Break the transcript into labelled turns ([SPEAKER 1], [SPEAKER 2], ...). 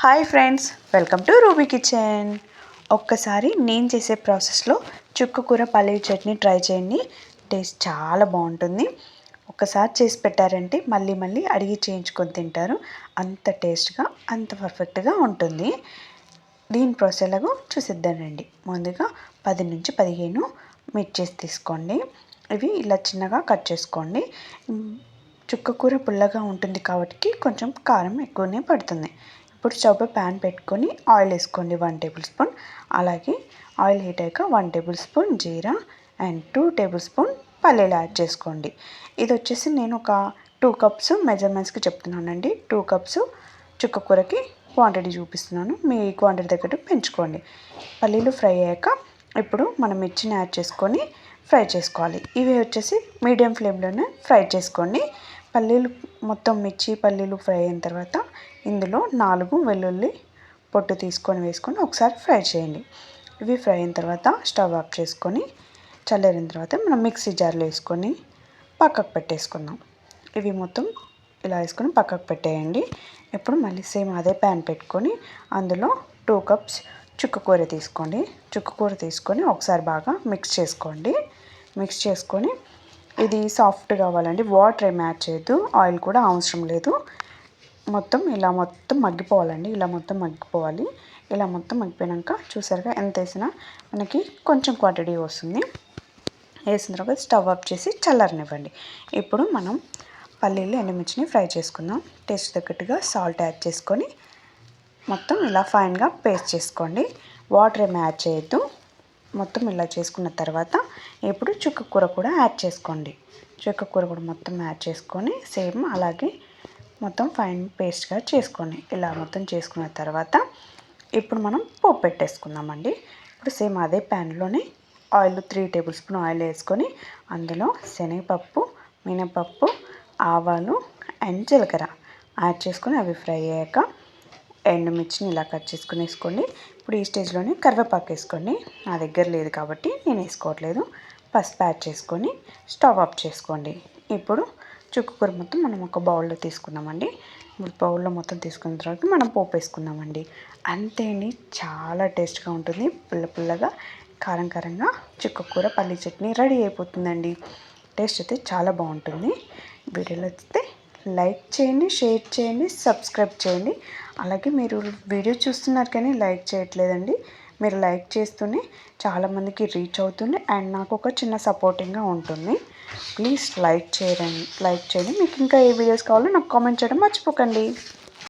[SPEAKER 1] Hi friends, welcome to ruby kitchen. ఒక్కసారి నేను చేసే ప్రాసెస్లో చుక్కకూర పల్లి చట్నీ ట్రై చేయండి. టేస్ట్ చాలా బాగుంటుంది. ఒక్కసారి చేసి పెట్టారంటే మళ్ళీ మళ్ళీ అడిగి చేయించుకొని తింటారు. అంత టేస్ట్గా, అంత పర్ఫెక్ట్గా ఉంటుంది. దీని ప్రాసెస్ ఎలాగో చూసిద్దానండి. ముందుగా 10 నుంచి 15 మిర్చీస్ తీసుకోండి. ఇవి ఇలా చిన్నగా కట్ చేసుకోండి. చుక్కకూర పుల్లగా ఉంటుంది కాబట్టి కొంచెం కారం ఎక్కువనే పడుతుంది. ఇప్పుడు స్టవ్ పై ప్యాన్ పెట్టుకొని ఆయిల్ వేసుకోండి 1 టేబుల్ స్పూన్. అలాగే ఆయిల్ హీట్ అయ్యాక 1 table spoon jeera and 2 table spoon పల్లీలు యాడ్ చేసుకోండి. ఇది వచ్చేసి నేను ఒక 2 కప్స్ మెజర్మెంట్స్కి చెప్తున్నానండి. 2 కప్స్ చుక్కకూరకి క్వాంటిటీ చూపిస్తున్నాను. మీ క్వాంటిటీ తగ్గట్టు పెంచుకోండి. పల్లీలు ఫ్రై అయ్యాక ఇప్పుడు మనం మిర్చిని యాడ్ చేసుకొని ఫ్రై చేసుకోవాలి. ఇవి వచ్చేసి మీడియం ఫ్లేమ్లోనే ఫ్రై చేసుకోండి. పల్లీలు మొత్తం మిర్చి పల్లీలు ఫ్రై అయిన తర్వాత ఇందులో 4 వెల్లుల్లి పొట్టు తీసుకొని వేసుకొని ఒకసారి ఫ్రై చేయండి. ఇవి ఫ్రై అయిన తర్వాత స్టవ్ ఆఫ్ చేసుకొని చల్లారిన తర్వాత మనం మిక్సీ జార్లో వేసుకొని పక్కకు పెట్టేసుకుందాం. ఇవి మొత్తం ఇలా వేసుకొని పక్కకు పెట్టేయండి. ఇప్పుడు మళ్ళీ సేమ్ అదే ప్యాన్ పెట్టుకొని అందులో 2 కప్స్ చుక్కకూర తీసుకోండి. చుక్కకూర తీసుకొని ఒకసారి బాగా మిక్స్ చేసుకోండి. మిక్స్ చేసుకొని ఇది సాఫ్ట్ కావాలండి. వాటర్ ఏమి యాడ్ చేయొద్దు, ఆయిల్ కూడా అవసరం లేదు. మొత్తం ఇలా మొత్తం మగ్గిపోవాలండి. ఇలా మొత్తం మగ్గిపోవాలి. ఇలా మొత్తం మగ్గిపోయాక చూసారుగా ఎంత వేసినా మనకి కొంచెం క్వాంటిటీ వస్తుంది. వేసిన తర్వాత స్టవ్ ఆఫ్ చేసి చల్లారనివ్వండి. ఇప్పుడు మనం పల్లీలు ఎండుమిర్చిని ఫ్రై చేసుకుందాం. టేస్ట్ తగ్గట్టుగా సాల్ట్ యాడ్ చేసుకొని మొత్తం ఇలా ఫైన్గా పేస్ట్ చేసుకోండి. వాటర్ ఏమి యాడ్ చేయొద్దు. మొత్తం ఇలా చేసుకున్న తర్వాత ఇప్పుడు చుక్కకూర కూడా యాడ్ చేసుకోండి. చుక్కకూర కూడా మొత్తం యాడ్ చేసుకొని సేమ్ అలాగే మొత్తం ఫైన్ పేస్ట్గా చేసుకోండి. ఇలా మొత్తం చేసుకున్న తర్వాత ఇప్పుడు మనం పోపు పెట్టేసుకుందామండి. ఇప్పుడు సేమ్ అదే ప్యాన్లోనే ఆయిల్ 3 టేబుల్ స్పూన్ ఆయిల్ వేసుకొని అందులో శనగపప్పు, మినపప్పు, ఆవాలు అండ్ జీలకర్ర యాడ్ చేసుకొని అవి ఫ్రై అయ్యాక ఎండుమిర్చిని ఇలా కట్ చేసుకుని వేసుకోండి. ఇప్పుడు ఈ స్టేజ్లోనే కరివేపాకు వేసుకోండి. నా దగ్గర లేదు కాబట్టి నేను వేసుకోవట్లేదు. పసుపు యాడ్ చేసుకొని స్టవ్ ఆఫ్ చేసుకోండి. ఇప్పుడు చుక్కకూర మొత్తం మనం ఒక బౌల్లో తీసుకుందామండి. బౌల్లో మొత్తం తీసుకున్న తర్వాత మనం పోపు వేసుకుందామండి. అంతే అండి, చాలా టేస్ట్గా ఉంటుంది. పుల్ల పుల్లగా కారం కారంగా చుక్కకూర పల్లి చట్నీ రెడీ అయిపోతుందండి. టేస్ట్ అయితే చాలా బాగుంటుంది. వీడియోలో వస్తే లైక్ చేయండి, షేర్ చేయండి, సబ్స్క్రైబ్ చేయండి. అలాగే మీరు వీడియో చూస్తున్నారు కానీ లైక్ చేయట్లేదండి. మీరు లైక్ చేస్తూనే చాలామందికి రీచ్ అవుతుంది అండ్ నాకు ఒక చిన్న సపోర్టింగ్గా ఉంటుంది. ప్లీజ్ లైక్ చేయండి. మీకు ఇంకా ఏ వీడియోస్ కావాలో నాకు కామెంట్ చేయడం మర్చిపోకండి.